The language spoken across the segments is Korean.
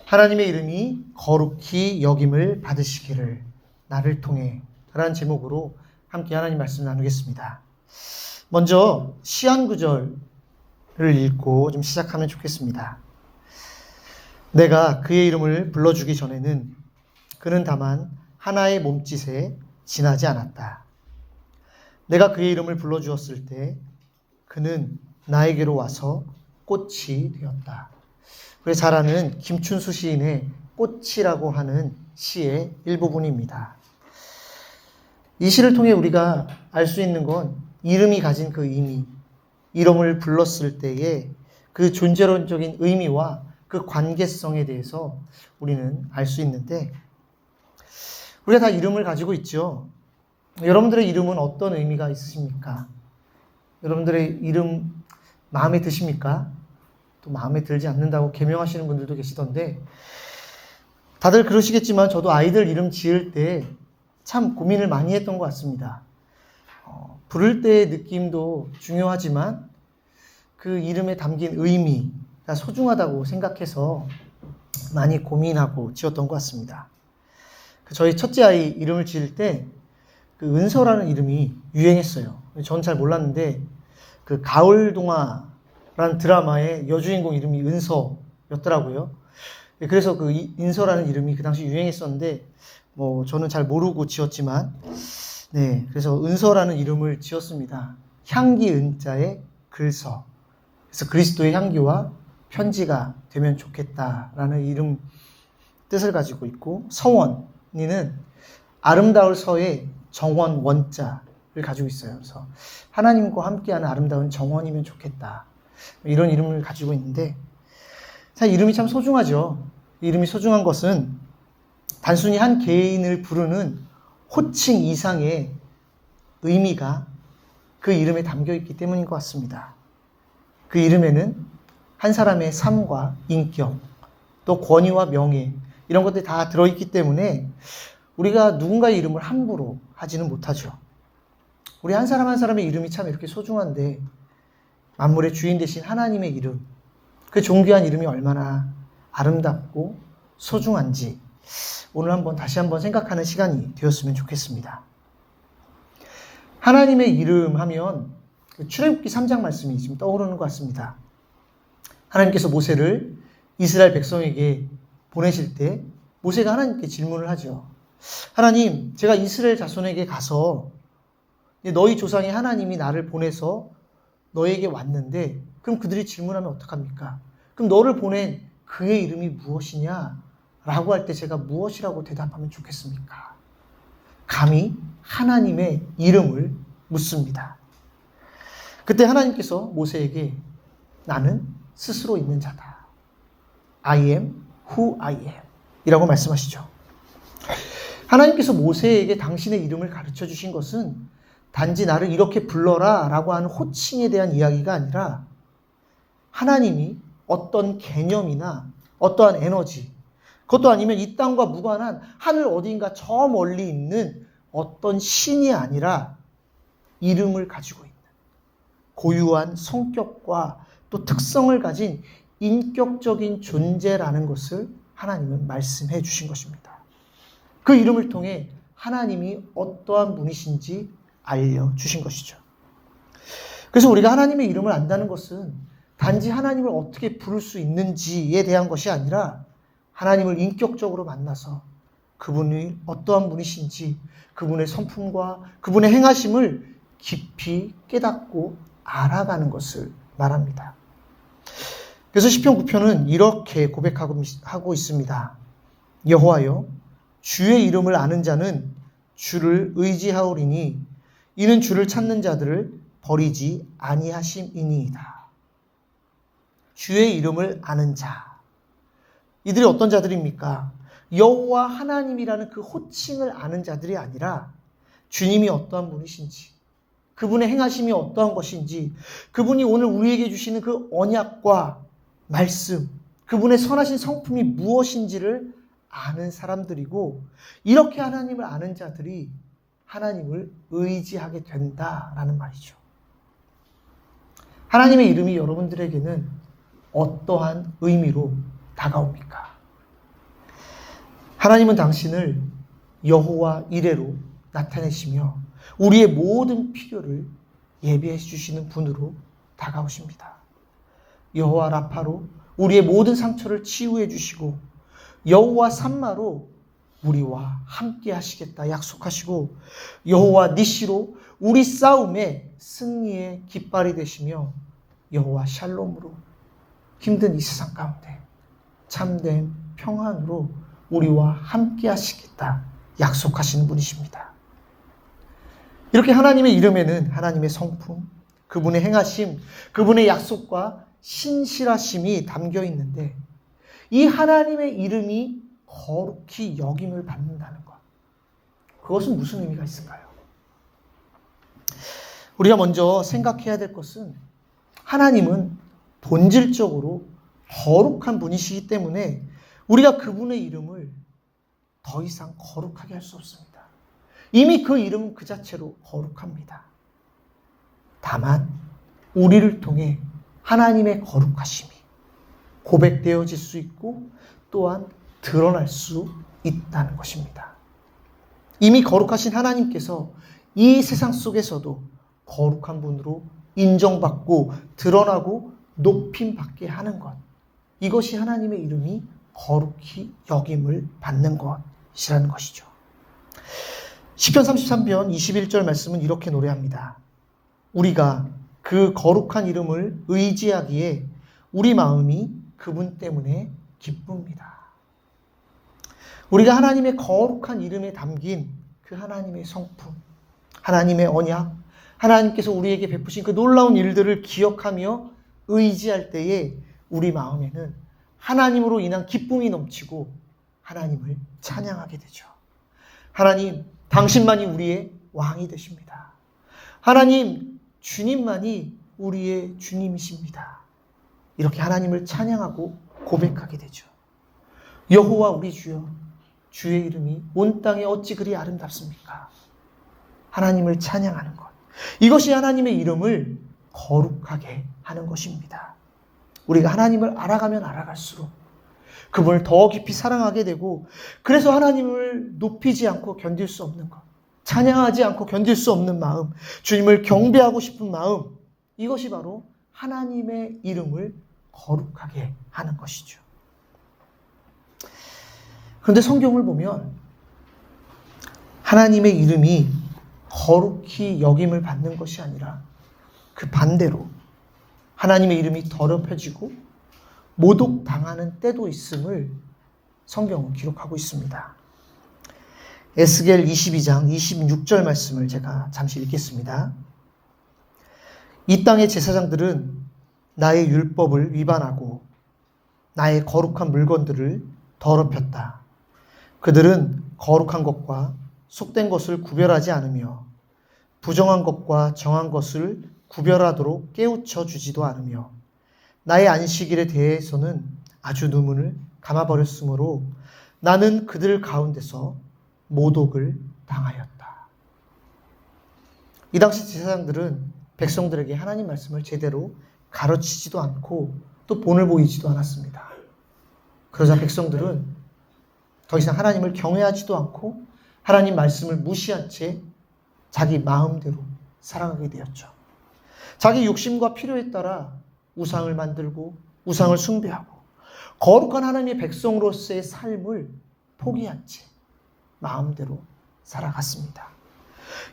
하나님의 이름이 거룩히 여김을 받으시기를 나를 통해 라는 제목으로 함께 하나님 말씀 나누겠습니다. 먼저 시한 구절을 읽고 좀 시작하면 좋겠습니다. 내가 그의 이름을 불러주기 전에는 그는 다만 하나의 몸짓에 지나지 않았다. 내가 그의 이름을 불러주었을 때 그는 나에게로 와서 꽃이 되었다. 우리가 잘 아는 김춘수 시인의 꽃이라고 하는 시의 일부분입니다. 이 시를 통해 우리가 알 수 있는 건 이름이 가진 그 의미, 이름을 불렀을 때의 그 존재론적인 의미와 그 관계성에 대해서 우리는 알 수 있는데, 우리가 다 이름을 가지고 있죠. 여러분들의 이름은 어떤 의미가 있으십니까? 여러분들의 이름 마음에 드십니까? 또 마음에 들지 않는다고 개명하시는 분들도 계시던데, 다들 그러시겠지만 저도 아이들 이름 지을 때 참 고민을 많이 했던 것 같습니다. 부를 때의 느낌도 중요하지만 그 이름에 담긴 의미가 소중하다고 생각해서 많이 고민하고 지었던 것 같습니다. 저희 첫째 아이 이름을 지을 때 그 은서라는 이름이 유행했어요. 저는 잘 몰랐는데 그 가을동화라는 드라마의 여주인공 이름이 은서였더라고요. 그래서 그 인서라는 이름이 그 당시 유행했었는데 저는 잘 모르고 지었지만 그래서 은서라는 이름을 지었습니다. 향기 은자에 글서. 그래서 그리스도의 향기와 편지가 되면 좋겠다라는 이름 뜻을 가지고 있고, 서원이는 아름다울 서에 정원 원자를 가지고 있어요. 그래서 하나님과 함께하는 아름다운 정원이면 좋겠다. 이런 이름을 가지고 있는데, 사실 이름이 참 소중하죠. 이름이 소중한 것은 단순히 한 개인을 부르는 호칭 이상의 의미가 그 이름에 담겨 있기 때문인 것 같습니다. 그 이름에는 한 사람의 삶과 인격, 또 권위와 명예, 이런 것들이 다 들어있기 때문에 우리가 누군가의 이름을 함부로 하지는 못하죠. 우리 한 사람 한 사람의 이름이 참 이렇게 소중한데, 만물의 주인 되신 하나님의 이름, 그 존귀한 이름이 얼마나 아름답고 소중한지 오늘 다시 한번 생각하는 시간이 되었으면 좋겠습니다. 하나님의 이름 하면 출애굽기 3장 말씀이 지금 떠오르는 것 같습니다. 하나님께서 모세를 이스라엘 백성에게 보내실 때 모세가 하나님께 질문을 하죠. 하나님, 제가 이스라엘 자손에게 가서 너희 조상의 하나님이 나를 보내서 너에게 왔는데, 그럼 그들이 질문하면 어떡합니까? 그럼 너를 보낸 그의 이름이 무엇이냐? 라고 할 때 제가 무엇이라고 대답하면 좋겠습니까? 감히 하나님의 이름을 묻습니다. 그때 하나님께서 모세에게 나는 스스로 있는 자다. I am who I am 이라고 말씀하시죠. 하나님께서 모세에게 당신의 이름을 가르쳐 주신 것은 단지 나를 이렇게 불러라 라고 하는 호칭에 대한 이야기가 아니라, 하나님이 어떤 개념이나 어떠한 에너지, 그것도 아니면 이 땅과 무관한 하늘 어딘가 저 멀리 있는 어떤 신이 아니라 이름을 가지고 있는 고유한 성격과 또 특성을 가진 인격적인 존재라는 것을 하나님은 말씀해 주신 것입니다. 그 이름을 통해 하나님이 어떠한 분이신지 알려주신 것이죠. 그래서 우리가 하나님의 이름을 안다는 것은 단지 하나님을 어떻게 부를 수 있는지에 대한 것이 아니라, 하나님을 인격적으로 만나서 그분이 어떠한 분이신지, 그분의 성품과 그분의 행하심을 깊이 깨닫고 알아가는 것을 말합니다. 그래서 시편 9편은 이렇게 고백하고 있습니다. 여호와여, 주의 이름을 아는 자는 주를 의지하오리니 이는 주를 찾는 자들을 버리지 아니하심이니이다. 주의 이름을 아는 자, 이들이 어떤 자들입니까? 여호와 하나님이라는 그 호칭을 아는 자들이 아니라, 주님이 어떠한 분이신지, 그분의 행하심이 어떠한 것인지, 그분이 오늘 우리에게 주시는 그 언약과 말씀, 그분의 선하신 성품이 무엇인지를 아는 사람들이고, 이렇게 하나님을 아는 자들이 하나님을 의지하게 된다라는 말이죠. 하나님의 이름이 여러분들에게는 어떠한 의미로 다가옵니까? 하나님은 당신을 여호와 이레로 나타내시며 우리의 모든 필요를 예비해 주시는 분으로 다가오십니다. 여호와 라파로 우리의 모든 상처를 치유해 주시고 여호와 삼마로 우리와 함께 하시겠다 약속하시고 여호와 니시로 우리 싸움의 승리의 깃발이 되시며 여호와 샬롬으로 힘든 이 세상 가운데 참된 평안으로 우리와 함께 하시겠다 약속하시는 분이십니다. 이렇게 하나님의 이름에는 하나님의 성품, 그분의 행하심, 그분의 약속과 신실하심이 담겨 있는데 이 하나님의 이름이 거룩히 여김을 받는다는 것. 그것은 무슨 의미가 있을까요? 우리가 먼저 생각해야 될 것은 하나님은 본질적으로 거룩한 분이시기 때문에 우리가 그분의 이름을 더 이상 거룩하게 할 수 없습니다. 이미 그 이름은 그 자체로 거룩합니다. 다만 우리를 통해 하나님의 거룩하심이 고백되어질 수 있고 또한 드러날 수 있다는 것입니다. 이미 거룩하신 하나님께서 이 세상 속에서도 거룩한 분으로 인정받고 드러나고 높임받게 하는 것. 이것이 하나님의 이름이 거룩히 여김을 받는 것이라는 것이죠. 시편 33편 21절 말씀은 이렇게 노래합니다. 우리가 그 거룩한 이름을 의지하기에 우리 마음이 그분 때문에 기쁩니다. 우리가 하나님의 거룩한 이름에 담긴 그 하나님의 성품, 하나님의 언약, 하나님께서 우리에게 베푸신 그 놀라운 일들을 기억하며 의지할 때에 우리 마음에는 하나님으로 인한 기쁨이 넘치고 하나님을 찬양하게 되죠. 하나님, 당신만이 우리의 왕이 되십니다. 하나님, 주님만이 우리의 주님이십니다. 이렇게 하나님을 찬양하고 고백하게 되죠. 여호와 우리 주여, 주의 이름이 온 땅에 어찌 그리 아름답습니까? 하나님을 찬양하는 것. 이것이 하나님의 이름을 거룩하게 하는 것입니다. 우리가 하나님을 알아가면 알아갈수록 그분을 더 깊이 사랑하게 되고 그래서 하나님을 높이지 않고 견딜 수 없는 것, 찬양하지 않고 견딜 수 없는 마음, 주님을 경배하고 싶은 마음, 이것이 바로 하나님의 이름을 거룩하게 하는 것이죠. 그런데 성경을 보면 하나님의 이름이 거룩히 여김을 받는 것이 아니라 그 반대로 하나님의 이름이 더럽혀지고 모독당하는 때도 있음을 성경은 기록하고 있습니다. 에스겔 22장 26절 말씀을 제가 잠시 읽겠습니다. 이 땅의 제사장들은 나의 율법을 위반하고 나의 거룩한 물건들을 더럽혔다. 그들은 거룩한 것과 속된 것을 구별하지 않으며 부정한 것과 정한 것을 구별하도록 깨우쳐 주지도 않으며 나의 안식일에 대해서는 아주 눈물을 감아버렸으므로 나는 그들 가운데서 모독을 당하였다. 이 당시 제사장들은 백성들에게 하나님 말씀을 제대로 가르치지도 않고 또 본을 보이지도 않았습니다. 그러자 백성들은 더 이상 하나님을 경외하지도 않고 하나님 말씀을 무시한 채 자기 마음대로 살아가게 되었죠. 자기 욕심과 필요에 따라 우상을 만들고 우상을 숭배하고 거룩한 하나님의 백성으로서의 삶을 포기한 채 마음대로 살아갔습니다.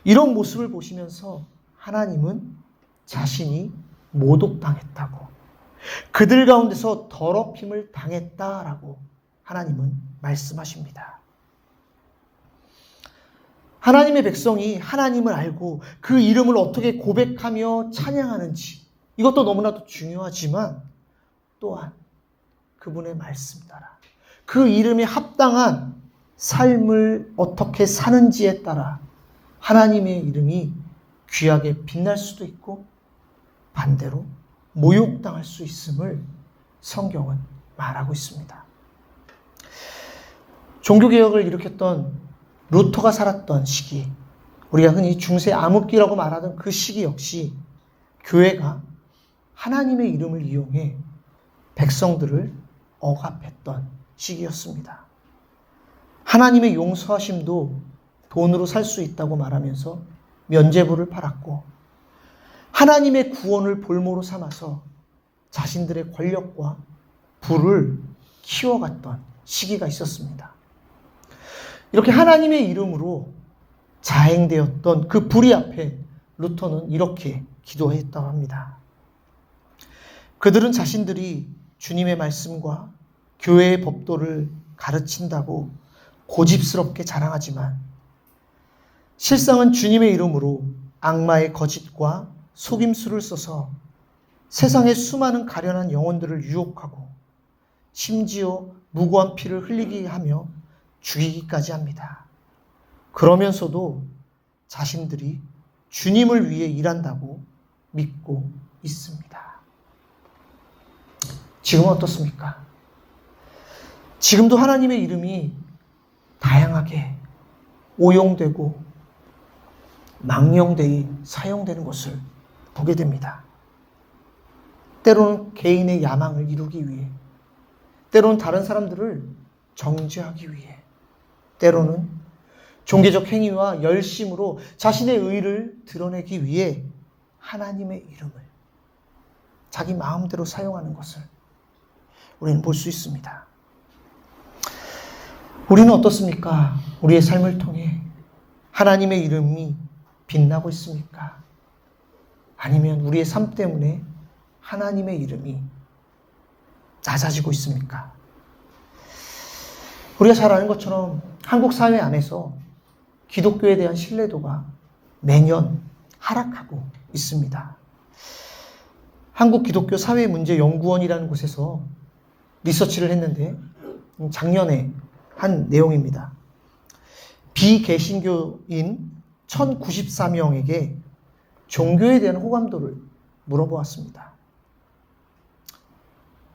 이런 모습을 보시면서 하나님은 자신이 모독당했다고, 그들 가운데서 더럽힘을 당했다라고 하나님은 말씀하십니다. 하나님의 백성이 하나님을 알고 그 이름을 어떻게 고백하며 찬양하는지, 이것도 너무나도 중요하지만 또한 그분의 말씀 따라 그 이름에 합당한 삶을 어떻게 사는지에 따라 하나님의 이름이 귀하게 빛날 수도 있고 반대로 모욕당할 수 있음을 성경은 말하고 있습니다. 종교개혁을 일으켰던 루터가 살았던 시기, 우리가 흔히 중세 암흑기라고 말하던 그 시기 역시 교회가 하나님의 이름을 이용해 백성들을 억압했던 시기였습니다. 하나님의 용서하심도 돈으로 살 수 있다고 말하면서 면죄부를 팔았고, 하나님의 구원을 볼모로 삼아서 자신들의 권력과 부를 키워갔던 시기가 있었습니다. 이렇게 하나님의 이름으로 자행되었던 그 불의 앞에 루터는 이렇게 기도했다고 합니다. 그들은 자신들이 주님의 말씀과 교회의 법도를 가르친다고 고집스럽게 자랑하지만 실상은 주님의 이름으로 악마의 거짓과 속임수를 써서 세상의 수많은 가련한 영혼들을 유혹하고 심지어 무고한 피를 흘리게 하며 죽이기까지 합니다. 그러면서도 자신들이 주님을 위해 일한다고 믿고 있습니다. 지금은 어떻습니까? 지금도 하나님의 이름이 다양하게 오용되고 망령되이 사용되는 것을 보게 됩니다. 때로는 개인의 야망을 이루기 위해, 때로는 다른 사람들을 정죄하기 위해, 때로는 종교적 행위와 열심으로 자신의 의를 드러내기 위해 하나님의 이름을 자기 마음대로 사용하는 것을 우리는 볼 수 있습니다. 우리는 어떻습니까? 우리의 삶을 통해 하나님의 이름이 빛나고 있습니까? 아니면 우리의 삶 때문에 하나님의 이름이 낮아지고 있습니까? 우리가 잘 아는 것처럼 한국 사회 안에서 기독교에 대한 신뢰도가 매년 하락하고 있습니다. 한국기독교사회문제연구원이라는 곳에서 리서치를 했는데 작년에 한 내용입니다. 비개신교인 1094명에게 종교에 대한 호감도를 물어보았습니다.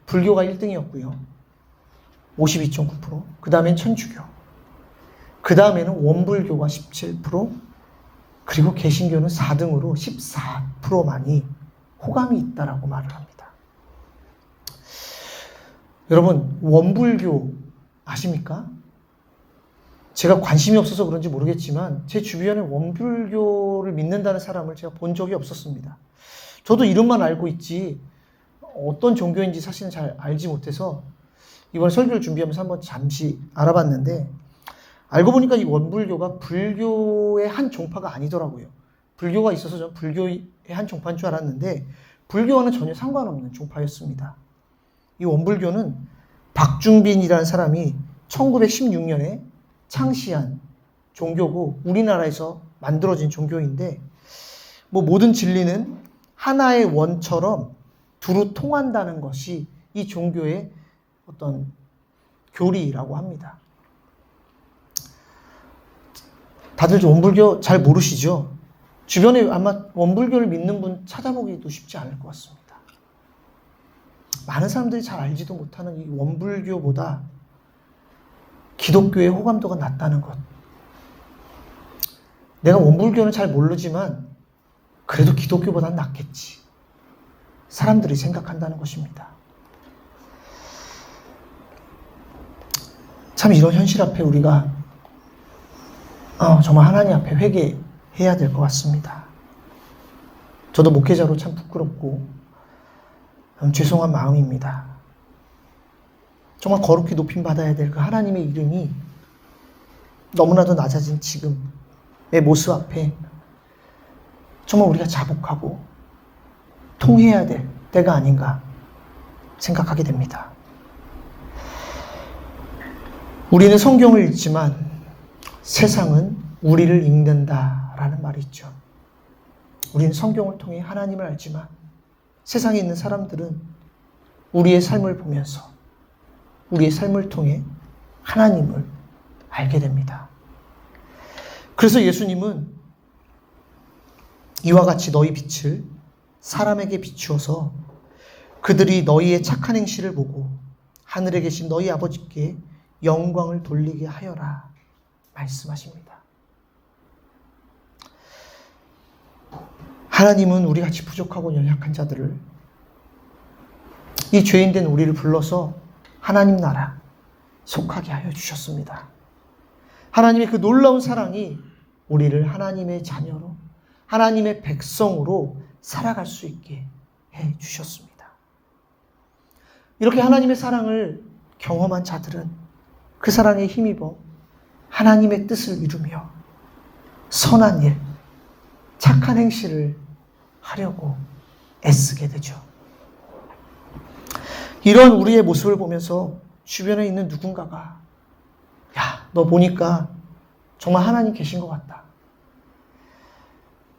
불교가 1등이었고요. 52.9%. 그 다음엔 천주교. 그 다음에는 원불교가 17%. 그리고 개신교는 4등으로 14%만이 호감이 있다라고 말을 합니다. 여러분, 원불교 아십니까? 제가 관심이 없어서 그런지 모르겠지만 제 주변에 원불교를 믿는다는 사람을 제가 본 적이 없었습니다. 저도 이름만 알고 있지 어떤 종교인지 사실은 잘 알지 못해서 이번 설교를 준비하면서 한번 잠시 알아봤는데, 알고 보니까 이 원불교가 불교의 한 종파가 아니더라고요. 불교가 있어서 저는 불교의 한 종파인 줄 알았는데 불교와는 전혀 상관없는 종파였습니다. 이 원불교는 박중빈이라는 사람이 1916년에 창시한 종교고 우리나라에서 만들어진 종교인데, 모든 진리는 하나의 원처럼 두루 통한다는 것이 이 종교의 어떤 교리라고 합니다. 다들 원불교 잘 모르시죠? 주변에 아마 원불교를 믿는 분 찾아보기도 쉽지 않을 것 같습니다. 많은 사람들이 잘 알지도 못하는 이 원불교보다 기독교의 호감도가 낮다는 것. 내가 원불교는 잘 모르지만 그래도 기독교보다는 낫겠지. 사람들이 생각한다는 것입니다. 참 이런 현실 앞에 우리가 정말 하나님 앞에 회개해야 될 것 같습니다. 저도 목회자로 참 부끄럽고 죄송한 마음입니다. 정말 거룩히 높임받아야 될 그 하나님의 이름이 너무나도 낮아진 지금의 모습 앞에 정말 우리가 자복하고 통해야 될 때가 아닌가 생각하게 됩니다. 우리는 성경을 읽지만 세상은 우리를 읽는다라는 말이 있죠. 우리는 성경을 통해 하나님을 알지만 세상에 있는 사람들은 우리의 삶을 보면서 우리의 삶을 통해 하나님을 알게 됩니다. 그래서 예수님은 이와 같이 너희 빛을 사람에게 비추어서 그들이 너희의 착한 행실을 보고 하늘에 계신 너희 아버지께 영광을 돌리게 하여라 말씀하십니다. 하나님은 우리같이 부족하고 연약한 자들을, 이 죄인된 우리를 불러서 하나님 나라 속하게 하여 주셨습니다. 하나님의 그 놀라운 사랑이 우리를 하나님의 자녀로, 하나님의 백성으로 살아갈 수 있게 해 주셨습니다. 이렇게 하나님의 사랑을 경험한 자들은 그 사랑에 힘입어 하나님의 뜻을 이루며 선한 일, 착한 행실을 하려고 애쓰게 되죠. 이런 우리의 모습을 보면서 주변에 있는 누군가가 야, 너 보니까 정말 하나님 계신 것 같다.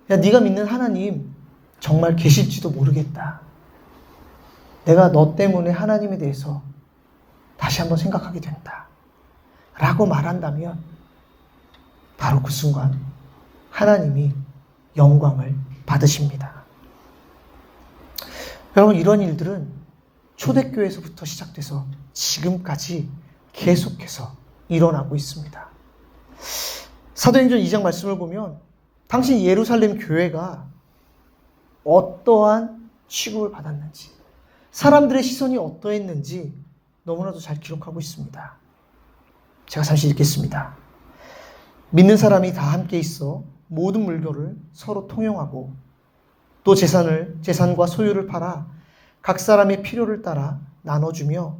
야, 네가 믿는 하나님 정말 계실지도 모르겠다. 내가 너 때문에 하나님에 대해서 다시 한번 생각하게 된다. 라고 말한다면 바로 그 순간 하나님이 영광을 받으십니다. 여러분, 이런 일들은 초대교회에서부터 시작돼서 지금까지 계속해서 일어나고 있습니다. 사도행전 2장 말씀을 보면 당시 예루살렘 교회가 어떠한 취급을 받았는지, 사람들의 시선이 어떠했는지 너무나도 잘 기록하고 있습니다. 제가 잠시 읽겠습니다. 믿는 사람이 다 함께 있어 모든 물건을 서로 통용하고 또 재산과 소유를 팔아 각 사람의 필요를 따라 나눠주며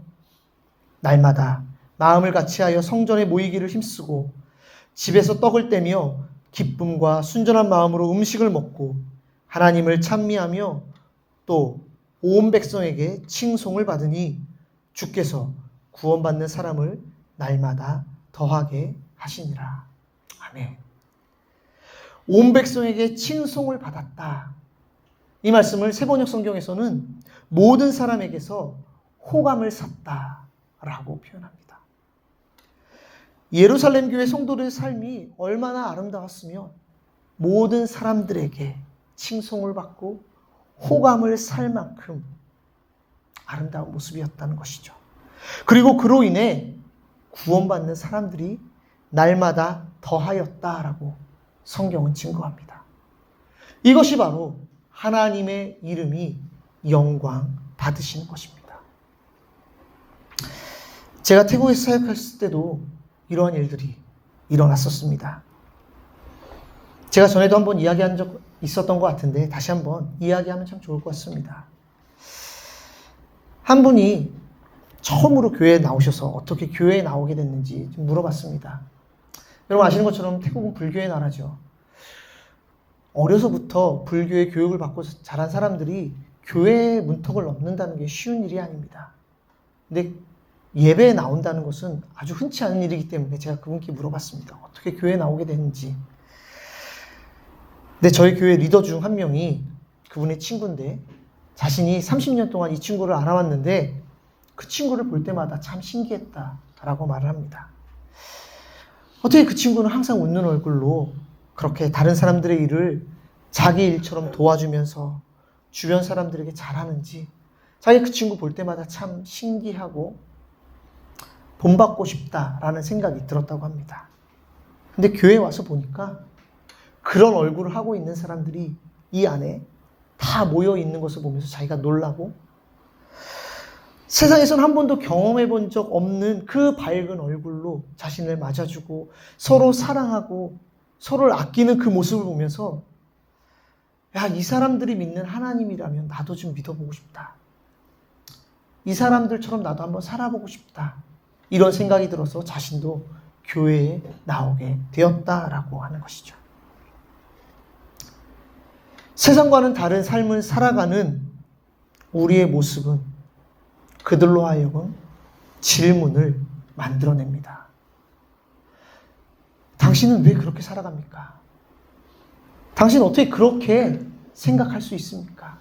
날마다 마음을 같이하여 성전에 모이기를 힘쓰고 집에서 떡을 떼며 기쁨과 순전한 마음으로 음식을 먹고 하나님을 찬미하며 또 온 백성에게 칭송을 받으니 주께서 구원받는 사람을 날마다 더하게 하시니라. 아멘. 온 백성에게 칭송을 받았다. 이 말씀을 세번역 성경에서는 모든 사람에게서 호감을 샀다라고 표현합니다. 예루살렘 교회 성도들의 삶이 얼마나 아름다웠으면 모든 사람들에게 칭송을 받고 호감을 살 만큼 아름다운 모습이었다는 것이죠. 그리고 그로 인해 구원받는 사람들이 날마다 더하였다라고 성경은 증거합니다. 이것이 바로 하나님의 이름이 영광 받으시는 것입니다. 제가 태국에서 사역했을 때도 이러한 일들이 일어났었습니다. 제가 전에도 한번 이야기한 적 있었던 것 같은데 다시 한번 이야기하면 참 좋을 것 같습니다. 한 분이 처음으로 교회에 나오셔서 어떻게 교회에 나오게 됐는지 좀 물어봤습니다. 여러분 아시는 것처럼 태국은 불교의 나라죠. 어려서부터 불교의 교육을 받고 자란 사람들이 교회의 문턱을 넘는다는 게 쉬운 일이 아닙니다. 근데 예배에 나온다는 것은 아주 흔치 않은 일이기 때문에 제가 그분께 물어봤습니다. 어떻게 교회에 나오게 됐는지. 근데 저희 교회 리더 중 한 명이 그분의 친구인데 자신이 30년 동안 이 친구를 알아왔는데 그 친구를 볼 때마다 참 신기했다라고 말을 합니다. 어떻게 그 친구는 항상 웃는 얼굴로 그렇게 다른 사람들의 일을 자기 일처럼 도와주면서 주변 사람들에게 잘하는지 자기 그 친구 볼 때마다 참 신기하고 본받고 싶다라는 생각이 들었다고 합니다. 근데 교회에 와서 보니까 그런 얼굴을 하고 있는 사람들이 이 안에 다 모여 있는 것을 보면서 자기가 놀라고 세상에서는 한 번도 경험해 본 적 없는 그 밝은 얼굴로 자신을 맞아주고 서로 사랑하고 서로를 아끼는 그 모습을 보면서 야, 이 사람들이 믿는 하나님이라면 나도 좀 믿어보고 싶다. 이 사람들처럼 나도 한번 살아보고 싶다. 이런 생각이 들어서 자신도 교회에 나오게 되었다라고 하는 것이죠. 세상과는 다른 삶을 살아가는 우리의 모습은 그들로 하여금 질문을 만들어냅니다. 당신은 왜 그렇게 살아갑니까? 당신은 어떻게 그렇게 생각할 수 있습니까?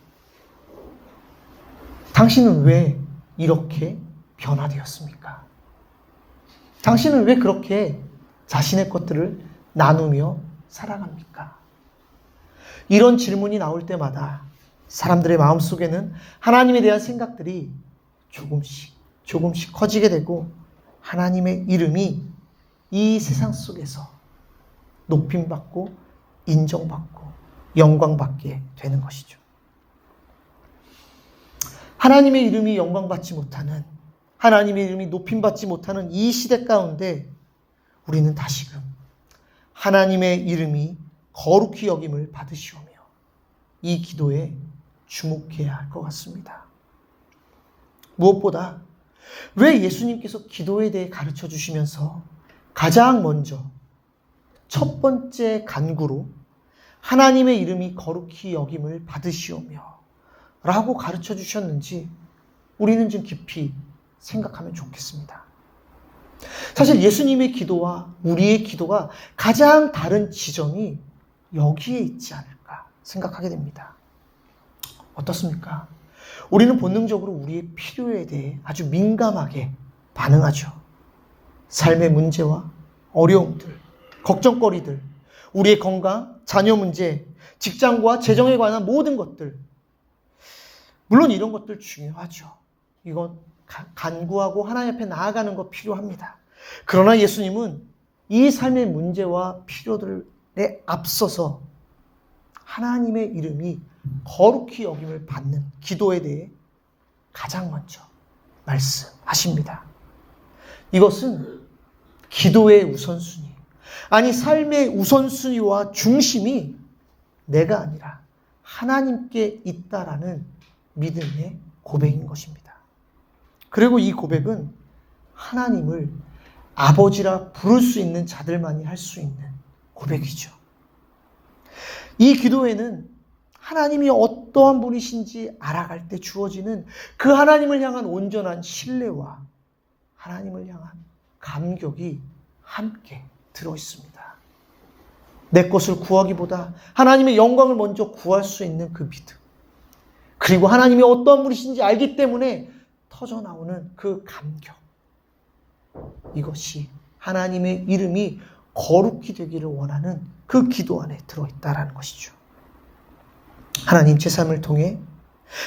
당신은 왜 이렇게 변화되었습니까? 당신은 왜 그렇게 자신의 것들을 나누며 살아갑니까? 이런 질문이 나올 때마다 사람들의 마음속에는 하나님에 대한 생각들이 조금씩 커지게 되고 하나님의 이름이 이 세상 속에서 높임받고 인정받고 영광받게 되는 것이죠. 하나님의 이름이 영광받지 못하는, 하나님의 이름이 높임받지 못하는 이 시대 가운데 우리는 다시금 하나님의 이름이 거룩히 여김을 받으시오며 이 기도에 주목해야 할 것 같습니다. 무엇보다 왜 예수님께서 기도에 대해 가르쳐 주시면서 가장 먼저 첫 번째 간구로 하나님의 이름이 거룩히 여김을 받으시오며 라고 가르쳐 주셨는지 우리는 좀 깊이 생각하면 좋겠습니다. 사실 예수님의 기도와 우리의 기도가 가장 다른 지점이 여기에 있지 않을까 생각하게 됩니다. 어떻습니까? 우리는 본능적으로 우리의 필요에 대해 아주 민감하게 반응하죠. 삶의 문제와 어려움들, 걱정거리들, 우리의 건강, 자녀 문제, 직장과 재정에 관한 모든 것들. 물론 이런 것들 중요하죠. 이건 간구하고 하나님 앞에 나아가는 거 필요합니다. 그러나 예수님은 이 삶의 문제와 필요들에 앞서서 하나님의 이름이 거룩히 여김을 받는 기도에 대해 가장 먼저 말씀하십니다. 이것은 기도의 우선순위, 아니 삶의 우선순위와 중심이 내가 아니라 하나님께 있다라는 믿음의 고백인 것입니다. 그리고 이 고백은 하나님을 아버지라 부를 수 있는 자들만이 할 수 있는 고백이죠. 이 기도에는 하나님이 어떠한 분이신지 알아갈 때 주어지는 그 하나님을 향한 온전한 신뢰와 하나님을 향한 감격이 함께 들어있습니다. 내 것을 구하기보다 하나님의 영광을 먼저 구할 수 있는 그 믿음, 그리고 하나님이 어떠한 분이신지 알기 때문에 터져나오는 그 감격, 이것이 하나님의 이름이 거룩히 되기를 원하는 그 기도 안에 들어있다라는 것이죠. 하나님, 제 삶을 통해,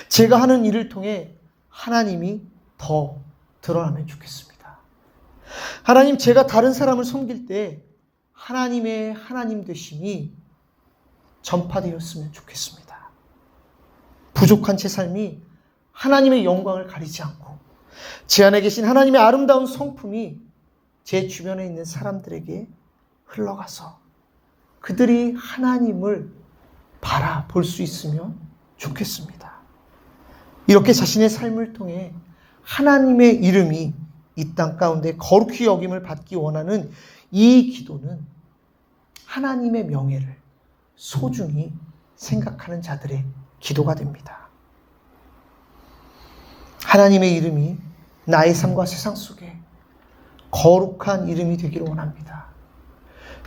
제가 하는 일을 통해 하나님이 더 드러나면 좋겠습니다. 하나님, 제가 다른 사람을 섬길 때 하나님의 하나님 되심이 전파되었으면 좋겠습니다. 부족한 제 삶이 하나님의 영광을 가리지 않고 제 안에 계신 하나님의 아름다운 성품이 제 주변에 있는 사람들에게 흘러가서 그들이 하나님을 바라볼 수 있으면 좋겠습니다. 이렇게 자신의 삶을 통해 하나님의 이름이 이 땅 가운데 거룩히 여김을 받기 원하는 이 기도는 하나님의 명예를 소중히 생각하는 자들의 기도가 됩니다. 하나님의 이름이 나의 삶과 세상 속에 거룩한 이름이 되기를 원합니다.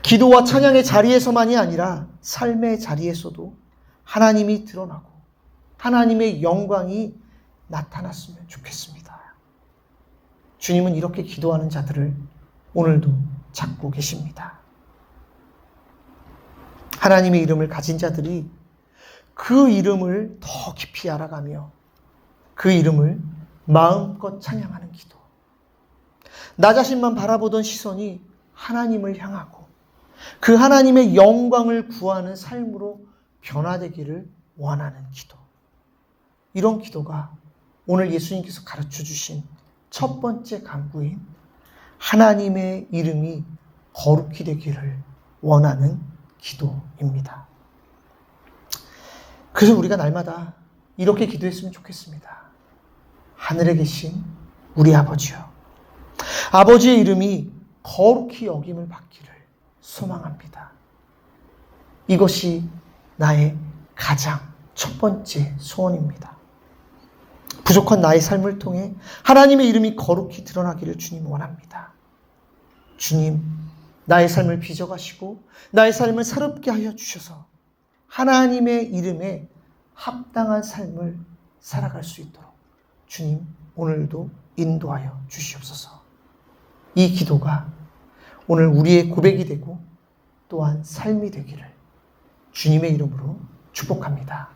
기도와 찬양의 자리에서만이 아니라 삶의 자리에서도 하나님이 드러나고 하나님의 영광이 나타났으면 좋겠습니다. 주님은 이렇게 기도하는 자들을 오늘도 찾고 계십니다. 하나님의 이름을 가진 자들이 그 이름을 더 깊이 알아가며 그 이름을 마음껏 찬양하는 기도. 나 자신만 바라보던 시선이 하나님을 향하고 그 하나님의 영광을 구하는 삶으로 변화되기를 원하는 기도. 이런 기도가 오늘 예수님께서 가르쳐 주신 첫 번째 간구인 하나님의 이름이 거룩히 되기를 원하는 기도입니다. 그래서 우리가 날마다 이렇게 기도했으면 좋겠습니다. 하늘에 계신 우리 아버지요, 아버지의 이름이 거룩히 여김을 받기를 소망합니다. 이것이 나의 가장 첫 번째 소원입니다. 부족한 나의 삶을 통해 하나님의 이름이 거룩히 드러나기를 주님 원합니다. 주님, 나의 삶을 빚어가시고 나의 삶을 새롭게 하여 주셔서 하나님의 이름에 합당한 삶을 살아갈 수 있도록 주님, 오늘도 인도하여 주시옵소서. 이 기도가 오늘 우리의 고백이 되고 또한 삶이 되기를 주님의 이름으로 축복합니다.